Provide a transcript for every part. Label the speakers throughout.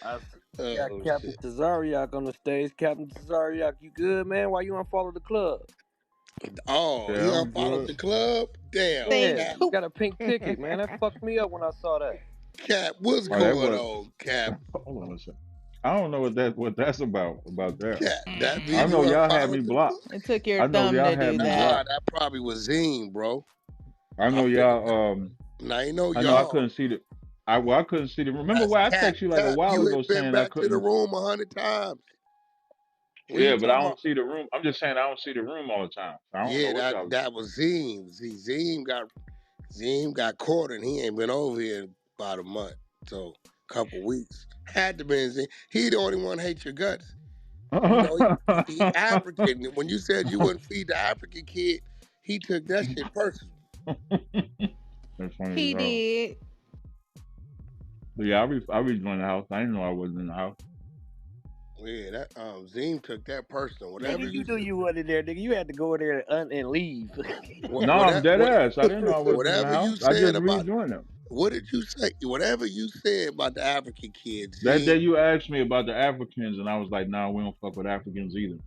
Speaker 1: I got
Speaker 2: Oh
Speaker 1: Captain
Speaker 2: shit.
Speaker 1: Tazariak on the stage. Captain Tazariak, you good, man? Why you unfollow the club?
Speaker 2: Oh, he
Speaker 3: Yeah, I'm
Speaker 2: unfollowed
Speaker 3: good.
Speaker 2: the club. Damn,
Speaker 1: Yeah,
Speaker 4: Thank
Speaker 2: Cap.
Speaker 1: you
Speaker 4: you.
Speaker 1: got a pink ticket, man. That fucked me up when I saw that.
Speaker 2: Cap, what's
Speaker 3: Oh, that
Speaker 2: going
Speaker 3: was.
Speaker 2: on, Cap?
Speaker 3: Hold on a second. I don't know what that's about. About that.
Speaker 2: Cap, that
Speaker 3: I
Speaker 2: mean you
Speaker 3: know y'all had me
Speaker 2: unfollowed the club?
Speaker 3: blocked.
Speaker 4: It took your
Speaker 3: I know
Speaker 4: thumb
Speaker 3: y'all
Speaker 4: to
Speaker 3: had
Speaker 4: do
Speaker 3: me
Speaker 4: that.
Speaker 2: Nah,
Speaker 3: blocked.
Speaker 2: that probably was Zine, bro.
Speaker 3: I
Speaker 2: I
Speaker 3: know
Speaker 2: figured
Speaker 3: y'all.
Speaker 2: now you know
Speaker 3: I know I
Speaker 2: y'all.
Speaker 3: couldn't see the. I couldn't see the. Remember
Speaker 2: That's
Speaker 3: why I
Speaker 2: Cap.
Speaker 3: texted you like a
Speaker 2: Cap,
Speaker 3: while
Speaker 2: you
Speaker 3: ago
Speaker 2: had been
Speaker 3: saying I
Speaker 2: back to the
Speaker 3: couldn't.
Speaker 2: room 100 times. What you
Speaker 3: Yeah, but I
Speaker 2: talking about?
Speaker 3: don't see the room. I'm just saying I don't see the room all the time. I don't know
Speaker 2: Yeah,
Speaker 3: what
Speaker 2: that
Speaker 3: y'all.
Speaker 2: that was Zine. See, Zine got caught and he ain't been over here in about a month, so couple weeks. Had to be Zine. He the only one hate your guts. You know, he African. When you said you wouldn't feed the African kid, he took that shit personal.
Speaker 3: That's funny as
Speaker 4: He
Speaker 3: hell.
Speaker 4: did.
Speaker 3: But yeah, I rejoined the house. I didn't know I wasn't in the house.
Speaker 2: Yeah, that Zine took that personal. Whatever
Speaker 1: Nigga,
Speaker 2: you
Speaker 1: you knew
Speaker 2: said,
Speaker 1: you wasn't there, nigga. You had to go in there and leave.
Speaker 2: what
Speaker 3: No,
Speaker 2: what
Speaker 3: I'm
Speaker 2: that
Speaker 3: dead
Speaker 2: what
Speaker 3: ass. I didn't know I wasn't in the
Speaker 2: whatever
Speaker 3: house.
Speaker 2: you
Speaker 3: I
Speaker 2: said
Speaker 3: just
Speaker 2: about
Speaker 3: rejoined them.
Speaker 2: what did you say? Whatever you said about the African kids,
Speaker 3: That day
Speaker 2: Zine.
Speaker 3: you asked me about the Africans, and I was like, "Nah, we don't fuck with Africans either."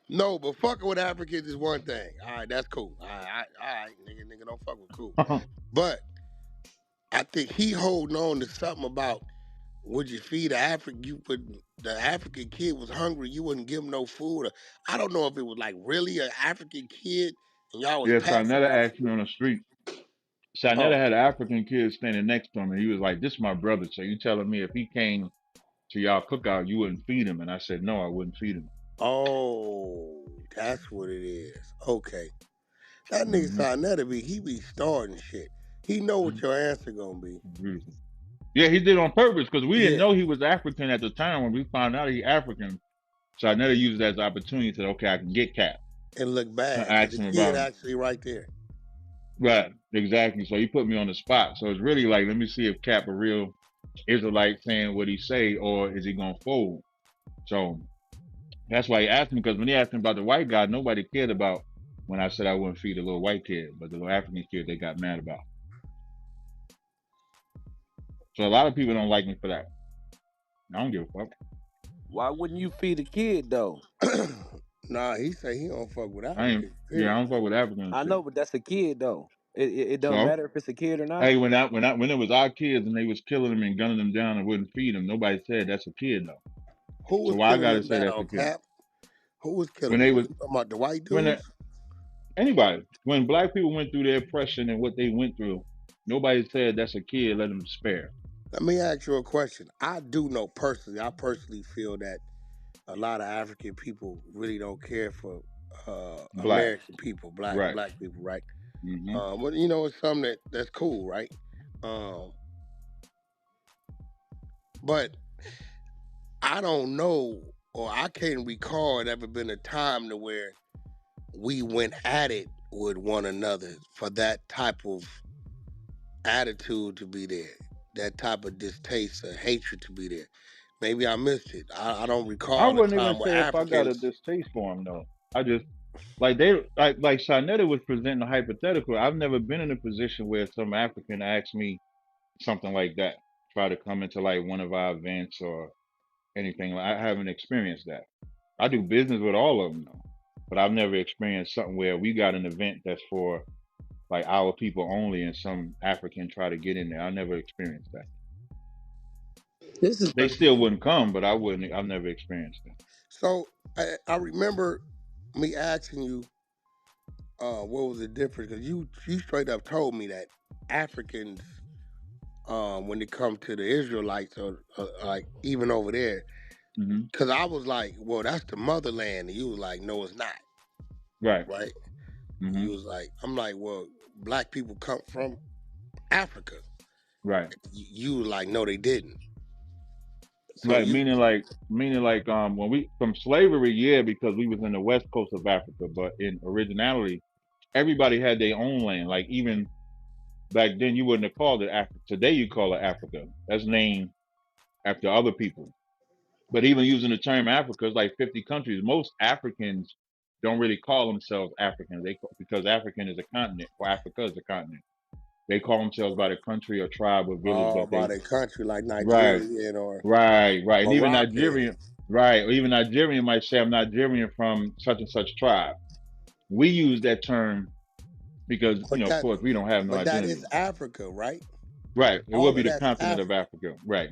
Speaker 2: No, but fucking with Africans is one thing. All right, that's cool. All right, nigga, don't fuck with cool. But I think he holding on to something about would you feed the African? You would the African kid was hungry. You wouldn't give him no food. Or, I don't know if it was like really an African kid and y'all was
Speaker 3: Yeah,
Speaker 2: passing
Speaker 3: Sarnetta
Speaker 2: out
Speaker 3: asked me
Speaker 2: food.
Speaker 3: on the street. Sarnetta
Speaker 2: Oh,
Speaker 3: had an African kid standing next to him, and he was like, "This is my brother." So you telling me if he came to y'all cookout, you wouldn't feed him? And I said, "No, I wouldn't feed him."
Speaker 2: oh, that's what it is. Okay, that nigga
Speaker 3: Hmm.
Speaker 2: Sarnetta he be starting shit. He know what your answer gonna be.
Speaker 3: Yeah, he did on purpose because we didn't
Speaker 2: Yeah,
Speaker 3: know he was African at the time. When we found out he African, Sarnetta used it as an opportunity to, okay, I can get Cap.
Speaker 2: and look
Speaker 3: I
Speaker 2: bad because
Speaker 3: asked
Speaker 2: the
Speaker 3: him
Speaker 2: kid
Speaker 3: about him.
Speaker 2: actually right there.
Speaker 3: Right, exactly. So he put me on the spot. So it's really like, let me see if Cap a real Israelite saying what he say, or is he gonna fold? So that's why he asked me, because when he asked me about the white guy, nobody cared about when I said I wouldn't feed a little white kid, but the little African kid they got mad about. So a lot of people don't like me for that. I don't give a fuck.
Speaker 1: Why wouldn't you feed a kid though?
Speaker 2: Nah, he say he don't fuck with
Speaker 3: I ain't.
Speaker 2: Africans.
Speaker 3: Yeah, I
Speaker 2: Period.
Speaker 3: don't fuck with African
Speaker 1: I
Speaker 3: shit.
Speaker 1: know, but that's a kid though. It don't
Speaker 3: So
Speaker 1: matter if it's a kid or not.
Speaker 3: hey, when it was our kids and they was killing them and gunning them down and wouldn't feed them, nobody said that's a kid though.
Speaker 2: Who
Speaker 3: So
Speaker 2: was
Speaker 3: why I
Speaker 2: killing
Speaker 3: gotta
Speaker 2: them
Speaker 3: say that's a
Speaker 2: down,
Speaker 3: kid?
Speaker 2: Cap? Who was
Speaker 3: When
Speaker 2: killing
Speaker 3: they
Speaker 2: them?
Speaker 3: was
Speaker 2: You talking about the white
Speaker 3: when
Speaker 2: dudes?
Speaker 3: anybody when black people went through their oppression and what they went through, nobody said that's a kid. Let them spare.
Speaker 2: Let me ask you a question. I do know personally. I personally feel that a lot of African people really don't care for
Speaker 3: Blacks,
Speaker 2: American people, black
Speaker 3: right?
Speaker 2: black people, right?
Speaker 3: Hmm.
Speaker 2: But you know, it's something that's cool, right? Um, but I don't know, or I can't recall it ever been a time to where we went at it with one another for that type of attitude to be there, that type of distaste or hatred to be there. Maybe I missed it. I don't
Speaker 3: I
Speaker 2: recall a
Speaker 3: wouldn't even
Speaker 2: time where
Speaker 3: say if I got a
Speaker 2: Africans.
Speaker 3: distaste for him though. I just like Shanetta was presenting a hypothetical. I've never been in a position where some African asked me something like that. Try to come into like one of our events or anything. I haven't experienced that. I do business with all of them though, but I've never experienced something where we got an event that's for like our people only, and some African try to get in there. I never experienced that.
Speaker 2: This is
Speaker 3: They still wouldn't come, but I wouldn't. I've never experienced that.
Speaker 2: so. I remember me asking you, what was the difference? Because you straight up told me that Africans, when it comes to the Israelites, or like even over there,
Speaker 3: Hmm.
Speaker 2: because I was like, well, that's the motherland, and you was like, no, it's not,
Speaker 3: Right.
Speaker 2: right?
Speaker 3: Hmm.
Speaker 2: You was like, I'm like, well, black people come from Africa.
Speaker 3: Right.
Speaker 2: You were like, no, they didn't. So
Speaker 3: Right.
Speaker 2: you,
Speaker 3: Meaning like when we from slavery, yeah, because we was in the west coast of Africa, but in originality, everybody had their own land. Like even back then, you wouldn't have called it Africa. Today, you call it Africa. That's named after other people. But even using the term Africa, it's like 50 countries. Most Africans don't really call themselves Africans. Because African is a continent, or Africa is a continent. they call themselves by the country or tribe or village
Speaker 2: Oh,
Speaker 3: that
Speaker 2: by
Speaker 3: they
Speaker 2: the country, like
Speaker 3: right,
Speaker 2: Nigerian or
Speaker 3: right. And even
Speaker 2: Moroccan.
Speaker 3: Nigerian, right, or even Nigerian might say I'm Nigerian from such and such tribe. We use that term because,
Speaker 2: But
Speaker 3: of
Speaker 2: that,
Speaker 3: course, we don't have no
Speaker 2: but that is
Speaker 3: identity.
Speaker 2: Africa, right?
Speaker 3: Right. It would
Speaker 2: All
Speaker 3: be
Speaker 2: of
Speaker 3: the
Speaker 2: that's
Speaker 3: continent of
Speaker 2: Africa.
Speaker 3: Africa. Right.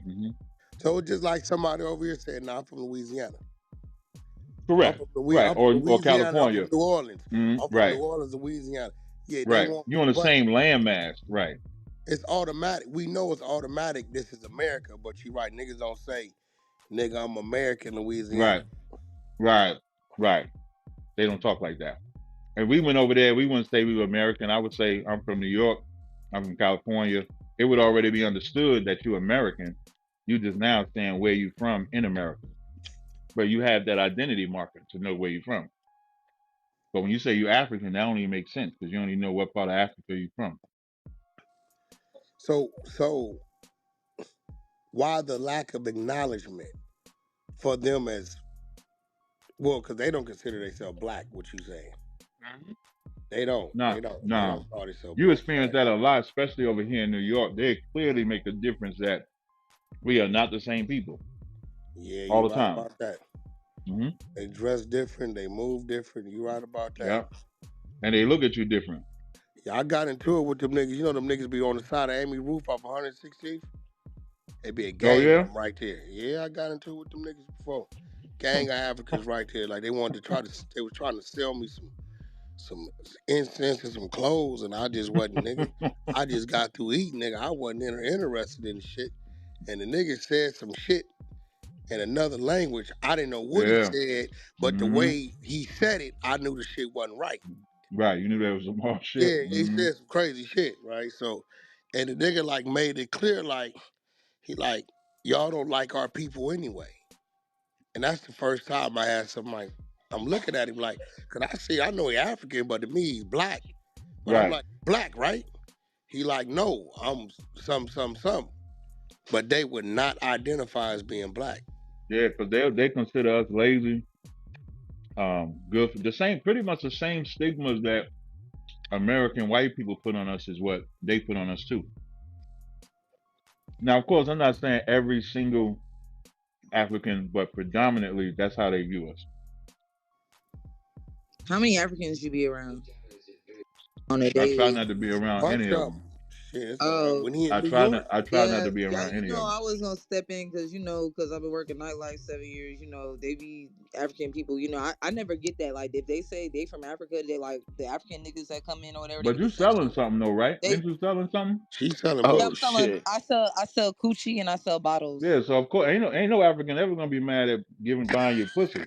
Speaker 2: So it's just like somebody over here saying, "No, I'm from Louisiana. I'm
Speaker 3: Correct.
Speaker 2: from
Speaker 3: Right.
Speaker 2: I'm from
Speaker 3: Or
Speaker 2: Louisiana. I'm from
Speaker 3: California.
Speaker 2: New Orleans. I'm from New
Speaker 3: Right.
Speaker 2: Orleans, Louisiana." Yeah, they
Speaker 3: Right.
Speaker 2: want,
Speaker 3: You're on the
Speaker 2: but
Speaker 3: same landmass. Right.
Speaker 2: it's automatic. We know it's automatic. This is America, but you right. Niggas don't say, "Nigga, I'm American, Louisiana."
Speaker 3: Right. Right. Right. They don't talk like that. If we went over there, we wouldn't say we were American. I would say I'm from New York. I'm from California. It would already be understood that you're American. You just now saying where you from in America. But you have that identity marker to know where you're from. But when you say you're African, that don't even make sense because you don't even know what part of Africa you're from.
Speaker 2: So why the lack of acknowledgement for them as well? Because they don't consider themselves black. What you saying? They don't.
Speaker 3: No,
Speaker 2: They don't. They
Speaker 3: no.
Speaker 2: don't call themselves
Speaker 3: You
Speaker 2: black,
Speaker 3: experience
Speaker 2: right?
Speaker 3: that a lot, especially over here in New York. They clearly make a difference that we are not the same people
Speaker 2: Yeah,
Speaker 3: all
Speaker 2: you
Speaker 3: the
Speaker 2: right
Speaker 3: time.
Speaker 2: about that.
Speaker 3: hmm
Speaker 2: They dress different. They move different. You right about that.
Speaker 3: Yeah. And they look at you different.
Speaker 2: Yeah, I got into it with them niggas. You know them niggas be on the side of Amy Roof off 116th? They be a
Speaker 3: Oh,
Speaker 2: gang of
Speaker 3: yeah?
Speaker 2: them right there. Yeah, I got into it with them niggas before. Gang of Africans right there. Like they wanted to they was trying to sell me some incense and some clothes, and I just wasn't, nigga. I just got through eating, nigga. I wasn't interested in the shit. And the nigga said some shit in another language. I didn't know what he
Speaker 3: Yeah.
Speaker 2: said, but the
Speaker 3: hmm
Speaker 2: way he said it, I knew the shit wasn't right.
Speaker 3: Right. You knew that was some hard shit.
Speaker 2: Yeah, he said some crazy shit, right? So, and the nigga like made it clear, like, he like, y'all don't like our people anyway. And that's the first time I had something like, I'm looking at him like, cause I know he African, but to me he's black. But I'm
Speaker 3: Right.
Speaker 2: like, black, right? He like, no, I'm some. But they would not identify as being black.
Speaker 3: Yeah, because they consider us lazy. Good for the same, pretty much the same stigmas that American white people put on us is what they put on us too. Now, of course, I'm not saying every single African, but predominantly that's how they view us.
Speaker 4: How many Africans you be around on a
Speaker 3: I try
Speaker 4: daily?
Speaker 3: not to be around
Speaker 2: Bunch
Speaker 3: any
Speaker 2: of
Speaker 3: of
Speaker 2: them.
Speaker 3: them.
Speaker 2: Shit, it's all right.
Speaker 4: Oh,
Speaker 2: When he in
Speaker 3: I
Speaker 2: New
Speaker 3: try
Speaker 2: York,
Speaker 3: not. I try not
Speaker 4: yeah,
Speaker 3: to be
Speaker 4: yeah.
Speaker 3: around any of them.
Speaker 4: I was gonna step in because because I've been working nightlife 7 years. They be African people. I never get that. Like if they say they from Africa, they like the African niggas that come in or whatever. They
Speaker 3: But
Speaker 4: be the
Speaker 3: you
Speaker 4: same
Speaker 3: selling
Speaker 4: shit.
Speaker 3: something though, right?
Speaker 4: They
Speaker 3: Ain't you selling something?
Speaker 2: she's selling
Speaker 4: Yeah,
Speaker 1: Oh
Speaker 2: what?
Speaker 4: I'm selling.
Speaker 1: shit.
Speaker 4: I sell coochie and I sell bottles.
Speaker 3: Yeah. So of course, ain't no African ever gonna be mad at buying your pussy.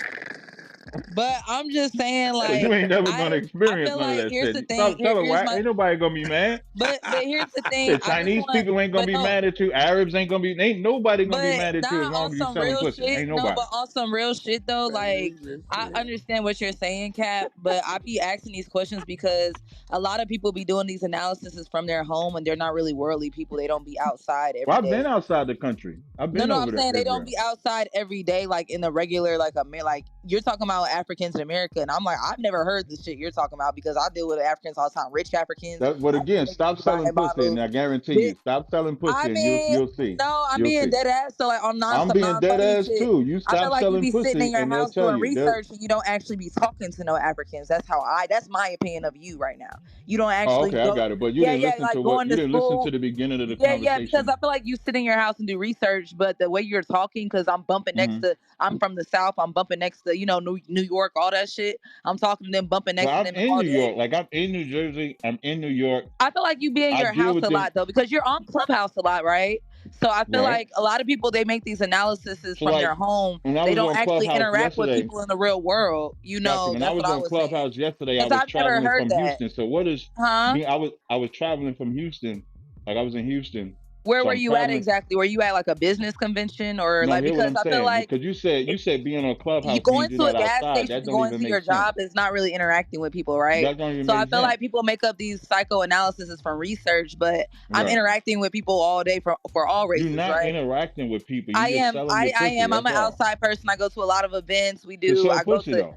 Speaker 4: But I'm just saying,
Speaker 3: Cause you
Speaker 4: like
Speaker 3: ain't never gonna
Speaker 4: I
Speaker 3: experience
Speaker 4: feel
Speaker 3: none of
Speaker 4: like
Speaker 3: that
Speaker 4: here's
Speaker 3: shit.
Speaker 4: the thing.
Speaker 3: Stop telling
Speaker 4: Here's
Speaker 3: why
Speaker 4: my.
Speaker 3: ain't nobody gonna be mad.
Speaker 4: But here's the thing.
Speaker 3: Said
Speaker 4: I just
Speaker 3: Chinese
Speaker 4: want.
Speaker 3: people ain't gonna
Speaker 4: But
Speaker 3: be
Speaker 4: no.
Speaker 3: mad at you. Arabs ain't nobody gonna be
Speaker 4: But
Speaker 3: mad at you as
Speaker 4: not
Speaker 3: long
Speaker 4: on
Speaker 3: as you
Speaker 4: some
Speaker 3: selling
Speaker 4: real
Speaker 3: pussy.
Speaker 4: shit.
Speaker 3: Ain't
Speaker 4: No,
Speaker 3: nobody.
Speaker 4: but on some real shit though.
Speaker 2: Man,
Speaker 4: Like
Speaker 2: this
Speaker 4: I
Speaker 2: shit.
Speaker 4: understand what you're saying, Cap. But I be asking these questions because a lot of people be doing these analyses from their home, and they're not really worldly people. They don't be outside every
Speaker 3: Well, I've been
Speaker 4: day.
Speaker 3: outside the country. I've
Speaker 4: No,
Speaker 3: been
Speaker 4: no, I'm
Speaker 3: over to
Speaker 4: saying they don't
Speaker 3: Israel.
Speaker 4: be outside every day, like in the regular, like you're talking about Africans in America, and I'm like, I've never heard the shit you're talking about because I deal with Africans all the time, rich Africans.
Speaker 3: But
Speaker 4: I deal
Speaker 3: again,
Speaker 4: with niggas who
Speaker 3: stop
Speaker 4: be
Speaker 3: selling
Speaker 4: buying
Speaker 3: pussy, and
Speaker 4: bottles.
Speaker 3: I guarantee
Speaker 4: Bi-
Speaker 3: you, stop selling
Speaker 4: I
Speaker 3: pussy, and
Speaker 4: mean,
Speaker 3: you'll see.
Speaker 4: no, I'm
Speaker 3: You'll
Speaker 4: being
Speaker 3: see.
Speaker 4: dead ass. So like on
Speaker 3: I'm
Speaker 4: some
Speaker 3: being
Speaker 4: non
Speaker 3: dead
Speaker 4: funny
Speaker 3: ass
Speaker 4: shit.
Speaker 3: too. You
Speaker 4: I feel
Speaker 3: stop
Speaker 4: like you
Speaker 3: selling
Speaker 4: be sitting in
Speaker 3: pussy,
Speaker 4: your
Speaker 3: and they'll
Speaker 4: house
Speaker 3: tell
Speaker 4: doing
Speaker 3: you. They'll.
Speaker 4: research and you don't actually be talking to no Africans. That's that's my opinion of you right now. You don't
Speaker 3: Oh,
Speaker 4: actually
Speaker 3: okay, I
Speaker 4: go,
Speaker 3: got it. But you
Speaker 4: yeah,
Speaker 3: didn't
Speaker 4: yeah,
Speaker 3: listen to
Speaker 4: like
Speaker 3: what
Speaker 4: going
Speaker 3: you
Speaker 4: to
Speaker 3: didn't listen to
Speaker 4: school.
Speaker 3: the beginning of the
Speaker 4: Yeah, because
Speaker 3: conversation.
Speaker 4: I feel like you sit in your house and do research, but the way you're talking, because
Speaker 3: hmm
Speaker 4: I'm from the South, I'm bumping next to, New York, all that shit. I'm talking to them, bumping
Speaker 3: Well,
Speaker 4: next to
Speaker 3: I'm
Speaker 4: them
Speaker 3: in
Speaker 4: all
Speaker 3: New
Speaker 4: day.
Speaker 3: York. Like I'm in New Jersey. I'm in New York.
Speaker 4: I feel like you be in
Speaker 3: I
Speaker 4: your
Speaker 3: deal
Speaker 4: house
Speaker 3: with
Speaker 4: a
Speaker 3: them.
Speaker 4: lot though, because you're on Clubhouse a lot, right? So I feel
Speaker 3: Right.
Speaker 4: like a lot of people they make these analyses
Speaker 3: So
Speaker 4: from
Speaker 3: like
Speaker 4: their home.
Speaker 3: when I
Speaker 4: They
Speaker 3: was
Speaker 4: don't
Speaker 3: on
Speaker 4: actually
Speaker 3: Clubhouse
Speaker 4: interact with
Speaker 3: yesterday,
Speaker 4: people in the real world.
Speaker 3: gotcha. When I
Speaker 4: That's
Speaker 3: was
Speaker 4: what I
Speaker 3: on
Speaker 4: was saying.
Speaker 3: Clubhouse yesterday, I
Speaker 4: Because
Speaker 3: was
Speaker 4: I've never
Speaker 3: traveling
Speaker 4: heard
Speaker 3: from
Speaker 4: that,
Speaker 3: Houston. So what is
Speaker 4: huh?
Speaker 3: being? I was traveling from Houston. Like I was in Houston.
Speaker 4: Where
Speaker 3: So
Speaker 4: were
Speaker 3: I'm
Speaker 4: you at
Speaker 3: traveling.
Speaker 4: exactly? Were you at like a business convention or
Speaker 3: No,
Speaker 4: like
Speaker 3: hear what
Speaker 4: because
Speaker 3: I'm
Speaker 4: I feel
Speaker 3: saying.
Speaker 4: like
Speaker 3: Because you said being on
Speaker 4: you
Speaker 3: Clubhouse
Speaker 4: going
Speaker 3: means you're
Speaker 4: to a
Speaker 3: not
Speaker 4: gas
Speaker 3: outside.
Speaker 4: station
Speaker 3: That
Speaker 4: and
Speaker 3: don't
Speaker 4: going
Speaker 3: even
Speaker 4: to your
Speaker 3: make sense.
Speaker 4: job is not really interacting with people, right?
Speaker 3: That don't even
Speaker 4: So I
Speaker 3: make
Speaker 4: feel
Speaker 3: sense.
Speaker 4: like people make up these psychoanalyses from research, but I'm
Speaker 3: Right.
Speaker 4: interacting with people all day for all
Speaker 3: You're
Speaker 4: races,
Speaker 3: not
Speaker 4: right?
Speaker 3: interacting with people.
Speaker 4: I
Speaker 3: You just
Speaker 4: am.
Speaker 3: selling your
Speaker 4: I
Speaker 3: pussy.
Speaker 4: am. I'm
Speaker 3: That's
Speaker 4: an
Speaker 3: all.
Speaker 4: outside person. I go to a lot of events.
Speaker 3: To sell
Speaker 4: I go
Speaker 3: pussy
Speaker 4: to
Speaker 3: though.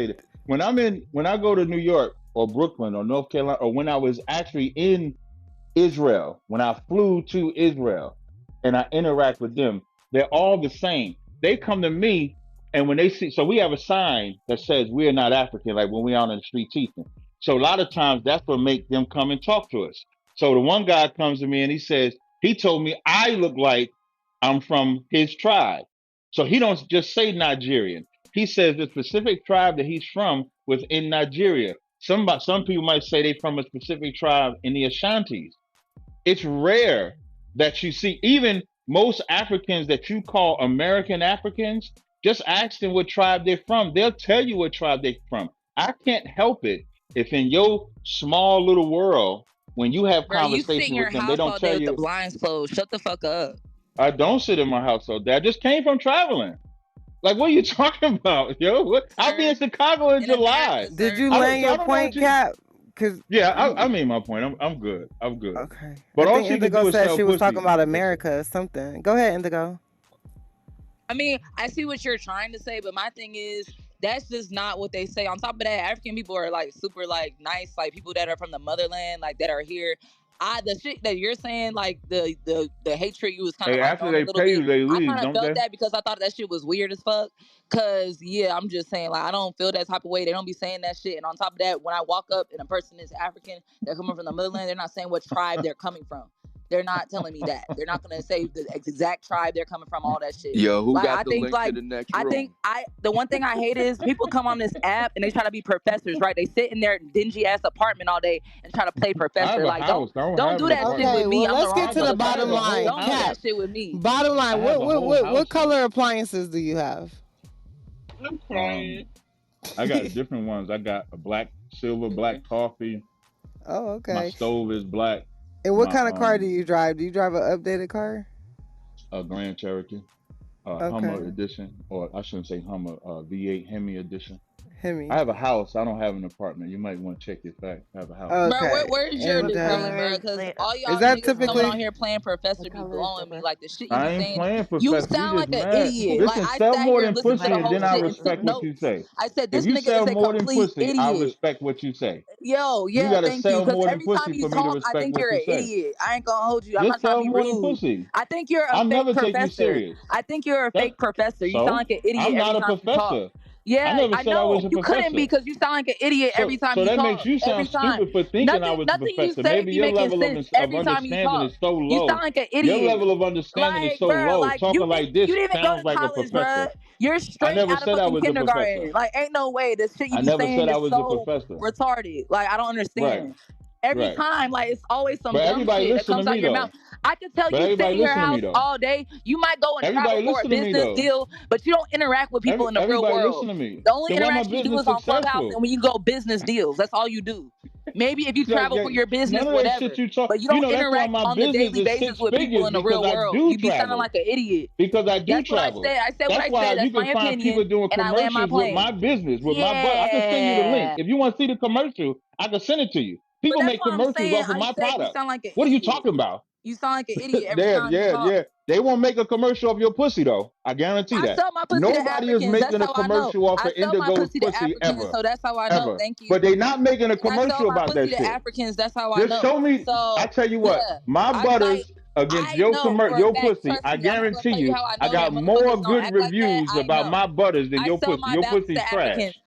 Speaker 3: say this. When I go to New York or Brooklyn or North Carolina, or when I was actually in Israel, when I flew to Israel and I interact with them, they're all the same. They come to me, and when they see, so we have a sign that says we're not African, like when we're out on the street teaching. So a lot of times that's what makes them come and talk to us. So the one guy comes to me and he says, he told me I look like I'm from his tribe. So he don't just say Nigerian. He says the specific tribe that he's from within Nigeria. Some people might say they from a specific tribe in the Ashantis. It's rare that you see even most Africans that you call American Africans. Just ask them what tribe they're from. They'll tell you what tribe they're from. I can't help it if in your small little world, when you have
Speaker 4: Bro, you sit in
Speaker 3: conversation
Speaker 4: your
Speaker 3: with them, they
Speaker 4: house
Speaker 3: don't
Speaker 4: all day
Speaker 3: tell
Speaker 4: with the
Speaker 3: you.
Speaker 4: blinds closed. Shut the fuck up.
Speaker 3: I don't sit in my household. That just came from traveling. Like, what are you talking about, yo? What? I'll be in
Speaker 4: Sir,
Speaker 3: Chicago in
Speaker 4: in America,
Speaker 3: July.
Speaker 5: Did
Speaker 4: sir.
Speaker 5: you
Speaker 3: I don't.
Speaker 5: land
Speaker 3: So I
Speaker 5: your
Speaker 3: don't know what
Speaker 5: point,
Speaker 3: you.
Speaker 5: Cap? Cause
Speaker 3: Yeah, I
Speaker 5: you
Speaker 3: made my point. I'm good. I'm good.
Speaker 5: okay. I
Speaker 3: But all
Speaker 5: think
Speaker 3: she could
Speaker 5: Indigo
Speaker 3: do is
Speaker 5: said
Speaker 3: sell
Speaker 5: she was talking
Speaker 3: pussy.
Speaker 5: about
Speaker 3: That's it.
Speaker 5: America or something. Go ahead, Indigo.
Speaker 4: I mean, I see what you're trying to say, but my thing is that's just not what they say. On top of that, African people are like super like nice, like people that are from the motherland, like that are here. The shit that you're saying, like the hatred you was kind of
Speaker 3: Hey,
Speaker 4: like
Speaker 3: after
Speaker 4: throwing a
Speaker 3: they
Speaker 4: little
Speaker 3: pay
Speaker 4: bit.
Speaker 3: you, they
Speaker 4: I
Speaker 3: leave,
Speaker 4: kind of
Speaker 3: don't
Speaker 4: felt
Speaker 3: they?
Speaker 4: that because I thought that shit was weird as fuck. Cause yeah, I'm just saying like I don't feel that type of way. They don't be saying that shit. And on top of that, when I walk up and a person is African, they're coming from the motherland, they're not saying what tribe they're coming from. They're not telling me that. They're not gonna say the exact tribe they're coming from, all that shit.
Speaker 1: Yo, who
Speaker 4: Like
Speaker 1: got
Speaker 4: I
Speaker 1: the
Speaker 4: think
Speaker 1: link to
Speaker 4: like
Speaker 1: the next
Speaker 4: I think
Speaker 1: room?
Speaker 4: the one thing I hate is people come on this app and they try to be professors, right? They sit in their dingy ass apartment all day and try to play
Speaker 3: I have
Speaker 4: professor.
Speaker 3: a
Speaker 4: Like
Speaker 3: house. I don't
Speaker 4: don't
Speaker 3: have
Speaker 4: do
Speaker 3: an
Speaker 4: that shit
Speaker 3: apartment.
Speaker 5: Okay,
Speaker 4: with me.
Speaker 5: well
Speaker 4: I'm the
Speaker 5: let's
Speaker 4: wrong
Speaker 5: get to the
Speaker 3: I
Speaker 4: motherfucker
Speaker 3: have
Speaker 5: bottom
Speaker 3: a
Speaker 4: for it.
Speaker 3: whole
Speaker 5: line.
Speaker 4: Don't do
Speaker 3: house.
Speaker 5: Cap.
Speaker 4: that shit with me.
Speaker 5: Bottom
Speaker 3: I
Speaker 5: line,
Speaker 3: have
Speaker 5: what
Speaker 3: a
Speaker 5: what
Speaker 3: whole
Speaker 5: what
Speaker 3: house
Speaker 5: what
Speaker 3: though.
Speaker 5: color appliances do you have?
Speaker 6: I'm
Speaker 3: Um,
Speaker 6: crying.
Speaker 3: I got different ones. I got a black, silver, black coffee.
Speaker 5: Oh,
Speaker 3: My
Speaker 5: okay.
Speaker 3: stove is black.
Speaker 5: And what
Speaker 3: My
Speaker 5: kind of car do you drive? Do you drive an updated car?
Speaker 3: a Grand Cherokee, Hummer
Speaker 5: Okay.
Speaker 3: edition, or I shouldn't say Hummer, V8 Hemi edition. I
Speaker 5: Hemi.
Speaker 3: have a house. I don't have an apartment. You might want to check your facts. I have a house.
Speaker 4: Bro,
Speaker 5: Okay.
Speaker 4: where's your
Speaker 5: And
Speaker 7: What
Speaker 4: degree,
Speaker 7: color
Speaker 4: bro?
Speaker 7: is
Speaker 4: Because
Speaker 7: the
Speaker 4: all
Speaker 5: is
Speaker 4: y'all
Speaker 5: that
Speaker 4: niggas coming
Speaker 5: typically
Speaker 4: on here playing professor
Speaker 7: what
Speaker 4: be
Speaker 7: color is the
Speaker 4: blowing me.
Speaker 7: rest?
Speaker 4: Like the shit you
Speaker 3: I
Speaker 4: be
Speaker 3: ain't
Speaker 4: saying,
Speaker 3: playing
Speaker 4: you
Speaker 3: professor. You
Speaker 4: sound
Speaker 3: just
Speaker 4: like an
Speaker 3: mad.
Speaker 4: idiot. Like
Speaker 3: Listen,
Speaker 4: I
Speaker 3: sell
Speaker 4: sat
Speaker 3: more
Speaker 4: here and
Speaker 3: than
Speaker 4: listened to
Speaker 3: pussy,
Speaker 4: the
Speaker 3: and
Speaker 4: whole
Speaker 3: then I
Speaker 4: shit and took
Speaker 3: respect what you
Speaker 4: notes.
Speaker 3: say.
Speaker 4: I said
Speaker 3: If
Speaker 4: this
Speaker 3: you
Speaker 4: nigga
Speaker 3: sell
Speaker 4: is a
Speaker 3: more than
Speaker 4: complete
Speaker 3: pussy, I
Speaker 4: idiot.
Speaker 3: respect what you say.
Speaker 4: Yo,
Speaker 3: You
Speaker 4: yeah,
Speaker 3: gotta
Speaker 4: thank you.
Speaker 3: sell
Speaker 4: Because
Speaker 3: more than
Speaker 4: every time
Speaker 3: pussy
Speaker 4: you
Speaker 3: for me to
Speaker 4: talk, I
Speaker 3: respect
Speaker 4: think
Speaker 3: what
Speaker 4: you're
Speaker 3: you
Speaker 4: an
Speaker 3: say.
Speaker 4: idiot. I ain't gonna hold you. I'm
Speaker 3: Just
Speaker 4: not trying to
Speaker 3: sell
Speaker 4: be
Speaker 3: more than
Speaker 4: rude.
Speaker 3: pussy.
Speaker 4: I think you're a
Speaker 3: I'll
Speaker 4: fake
Speaker 3: never take you
Speaker 4: professor.
Speaker 3: serious.
Speaker 4: I think you're a
Speaker 3: That's
Speaker 4: fake professor. You sound
Speaker 3: so.
Speaker 4: like an idiot
Speaker 3: I'm
Speaker 4: every
Speaker 3: not a
Speaker 4: time you talk.
Speaker 3: professor. I
Speaker 4: Yeah,
Speaker 3: never
Speaker 4: I
Speaker 3: said I was
Speaker 4: know.
Speaker 3: a
Speaker 4: You couldn't be
Speaker 3: professor.
Speaker 4: because you sound like an idiot every time
Speaker 3: So
Speaker 4: you
Speaker 3: that makes
Speaker 4: talk.
Speaker 3: you
Speaker 4: Every
Speaker 3: sound
Speaker 4: time.
Speaker 3: stupid for thinking I
Speaker 4: Nothing
Speaker 3: was a
Speaker 4: nothing you
Speaker 3: professor.
Speaker 4: say
Speaker 3: Maybe
Speaker 4: be
Speaker 3: your
Speaker 4: making
Speaker 3: level
Speaker 4: sense
Speaker 3: of
Speaker 4: every time you
Speaker 3: understanding
Speaker 4: talk.
Speaker 3: is so
Speaker 4: You sound
Speaker 3: low.
Speaker 4: like an
Speaker 3: Your
Speaker 4: idiot.
Speaker 3: level of understanding is
Speaker 4: Like,
Speaker 3: so
Speaker 4: bruh,
Speaker 3: low.
Speaker 4: like you
Speaker 3: Talking like this
Speaker 4: didn't go
Speaker 3: sounds
Speaker 4: to
Speaker 3: like a
Speaker 4: college, bruh.
Speaker 3: professor.
Speaker 4: You're
Speaker 3: I
Speaker 4: straight
Speaker 3: never
Speaker 4: out of
Speaker 3: said I
Speaker 4: fucking
Speaker 3: was a professor.
Speaker 4: kindergarten. Like, ain't no way. The shit you
Speaker 3: I
Speaker 4: be
Speaker 3: never
Speaker 4: saying
Speaker 3: said I
Speaker 4: is
Speaker 3: was a
Speaker 4: so
Speaker 3: professor.
Speaker 4: retarded. Like, I don't
Speaker 3: Right,
Speaker 4: understand. Every
Speaker 3: right.
Speaker 4: time, like, it's always some
Speaker 3: But
Speaker 4: dumb
Speaker 3: everybody
Speaker 4: shit that
Speaker 3: listen to
Speaker 4: comes out
Speaker 3: me
Speaker 4: your mouth.
Speaker 3: though.
Speaker 4: I can tell
Speaker 3: But
Speaker 4: you sit
Speaker 3: everybody
Speaker 4: in your
Speaker 3: listen to me
Speaker 4: house
Speaker 3: though.
Speaker 4: all day. You might go and travel
Speaker 3: Everybody
Speaker 4: for a
Speaker 3: listen to me
Speaker 4: business
Speaker 3: though.
Speaker 4: deal, but you don't interact with people in the real
Speaker 3: Everybody listen
Speaker 4: world.
Speaker 3: to me.
Speaker 4: The only
Speaker 3: Then why my
Speaker 4: interaction you do
Speaker 3: business
Speaker 4: is on Clubhouse and
Speaker 3: successful?
Speaker 4: when you go business deals. That's all you do. Maybe if you
Speaker 3: Like,
Speaker 4: travel for your business,
Speaker 3: none of that shit
Speaker 4: whatever.
Speaker 3: you talk.
Speaker 4: But you
Speaker 3: You
Speaker 4: don't
Speaker 3: know that's why
Speaker 4: interact
Speaker 3: my
Speaker 4: on the
Speaker 3: business
Speaker 4: daily
Speaker 3: is
Speaker 4: basis
Speaker 3: six
Speaker 4: with people
Speaker 3: figures
Speaker 4: in the
Speaker 3: because
Speaker 4: real
Speaker 3: I
Speaker 4: world.
Speaker 3: do
Speaker 4: You be sounding
Speaker 3: travel.
Speaker 4: like an idiot.
Speaker 3: Because I do
Speaker 4: That's what I
Speaker 3: travel.
Speaker 4: said. I said what
Speaker 3: That's
Speaker 4: I
Speaker 3: why
Speaker 4: said.
Speaker 3: you
Speaker 4: That's
Speaker 3: can
Speaker 4: my
Speaker 3: find
Speaker 4: opinion,
Speaker 3: people doing
Speaker 4: and I land my
Speaker 3: commercials with my
Speaker 4: plane.
Speaker 3: business, with my butt. I can send you the link.
Speaker 4: Yeah.
Speaker 3: If you want to see the commercial, I can send it to you.
Speaker 4: But
Speaker 3: People
Speaker 4: that's
Speaker 3: make
Speaker 4: what I'm
Speaker 3: commercials
Speaker 4: saying.
Speaker 3: off of
Speaker 4: I
Speaker 3: my
Speaker 4: said you
Speaker 3: product.
Speaker 4: sound like an
Speaker 3: What are you
Speaker 4: idiot.
Speaker 3: talking about?
Speaker 4: You sound like an idiot every
Speaker 3: Yeah,
Speaker 4: time you
Speaker 3: yeah,
Speaker 4: talk.
Speaker 3: yeah. They won't make a commercial of your pussy though. I guarantee
Speaker 4: I
Speaker 3: that.
Speaker 4: sell my pussy to
Speaker 3: Nobody is
Speaker 4: Africans. That's
Speaker 3: making a
Speaker 4: how I know.
Speaker 3: commercial off
Speaker 4: I
Speaker 3: of
Speaker 4: sell my
Speaker 3: Indigo's
Speaker 4: pussy to
Speaker 3: pussy
Speaker 4: Africans,
Speaker 3: ever,
Speaker 4: so that's how I know.
Speaker 3: ever.
Speaker 4: Thank you.
Speaker 3: But they not making a
Speaker 4: And I sell
Speaker 3: commercial
Speaker 4: my
Speaker 3: about
Speaker 4: pussy
Speaker 3: that
Speaker 4: to
Speaker 3: shit.
Speaker 4: Africans. That's how I
Speaker 3: Just
Speaker 4: know.
Speaker 3: show me. I
Speaker 4: So
Speaker 3: tell you what,
Speaker 4: yeah,
Speaker 3: my
Speaker 4: I like.
Speaker 3: butters against
Speaker 4: I know for a
Speaker 3: your
Speaker 4: fact.
Speaker 3: pussy.
Speaker 4: Trust
Speaker 3: I
Speaker 4: me, I'm not gonna
Speaker 3: guarantee
Speaker 4: tell you
Speaker 3: you,
Speaker 4: how I
Speaker 3: I
Speaker 4: know that
Speaker 3: got more
Speaker 4: motherfuckers don't
Speaker 3: good
Speaker 4: act like that.
Speaker 3: reviews
Speaker 4: I
Speaker 3: about
Speaker 4: know.
Speaker 3: my butters than
Speaker 4: I
Speaker 3: your
Speaker 4: sell
Speaker 3: pussy.
Speaker 4: my
Speaker 3: Your
Speaker 4: balance to
Speaker 3: pussy's
Speaker 4: Africans.
Speaker 3: trash.